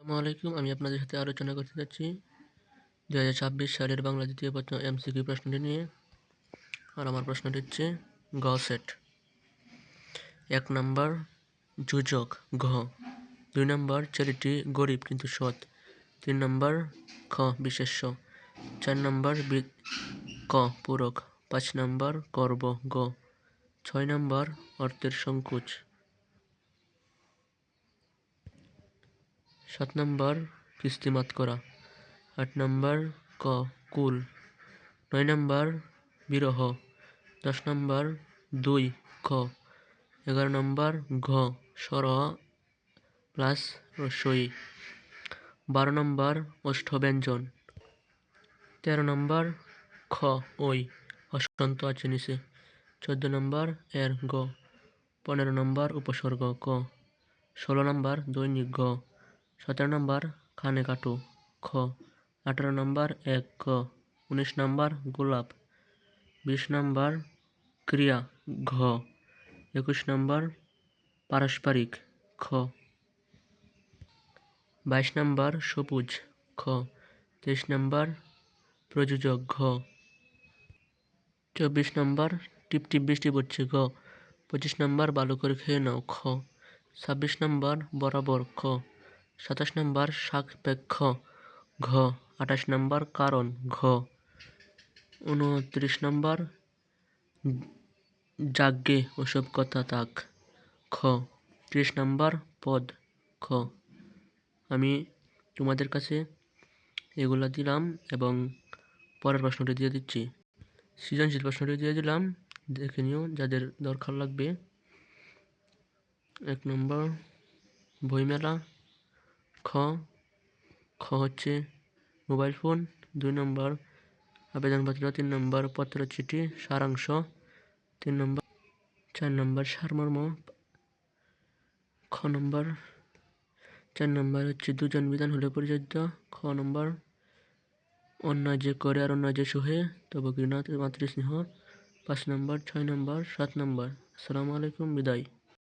আসসালামু আলাইকুম। আমি আপনাদের সাথে আলোচনা করতে যাচ্ছি ২০২৬ সালের বাংলা দ্বিতীয় পত্র এমসিকিউ প্রশ্নটি নিয়ে। আর আমার প্রশ্নটি হচ্ছে গ সেট। ১ নম্বর যোজক ঘ, ২ নম্বর ছেলেটি গরিব কিন্তু সৎ, ৩ নম্বর খ বিশেষ্য, ৪ নম্বর ক পূরক, ৫ নম্বর করব গ, ৬ নম্বর অর্থের সংকোচ, ৭ নম্বর কিস্তিমাত করা, ৮ নম্বর ক কুল, ৯ নম্বর বিরহ, ১০ নম্বর ২ খ, ১১ নম্বর ঘ স্বর প্লাস রস্বই, ১২ নম্বর ওষ্ঠব্যঞ্জন, ১৩ নম্বর খ ওই হসন্ত আছে নিচে, ১৪ নম্বর এর গ, ১৫ নম্বর উপসর্গ ক, ১৬ নম্বর দৈনিক গ, ১৭ নম্বর কানে কাটু খ, ১৮ নম্বর এক ক, ১৯ নম্বর গোলাপ, ২০ নম্বর ক্রিয়া ঘ, ২১ নম্বর পারস্পরিক খ, ২২ নম্বর সবুজ খ, ২৩ নম্বর প্রযোজক ঘ, ২৪ নম্বর টিপ টিপ বৃষ্টি পড়ছে ঘ, ২৫ নম্বর ভালো করে খেয়ে নাও খ, ২৬ নম্বর বরাবর খ, ২৭ নম্বর সাপেক্ষ ঘ, ২৮ নম্বর কারণ ঘ, ২৯ নম্বর যাজ্ঞে ওসব কথা তাক খ, ৩০ নম্বর পদ খ। আমি তোমাদের কাছে এগুলা দিলাম এবং পরের প্রশ্নটি দিয়ে দিচ্ছি। সৃজনশীল প্রশ্নটি দিয়ে দিলাম, দেখে নিও যাদের দরকার লাগবে। ১ নম্বর বইমেলা খ, খ হচ্ছে মোবাইল ফোন, ২ নম্বর আবেদনপত্র, ৩ নম্বর পত্র চিঠি সারাংশ, ৩ নম্বর ৪ নম্বর সারমর্ম, খ নম্বর ৪ নম্বর হচ্ছে দুজন বিধান হলে পরিচালিত, খ নম্বর অন্যায় যে করে আর অন্যায় যে সহে তবে ঘৃণা মাতৃস্নেহ, ৫ নম্বর ৬ নম্বর ৭ নম্বর। আসসালামু আলাইকুম, বিদায়।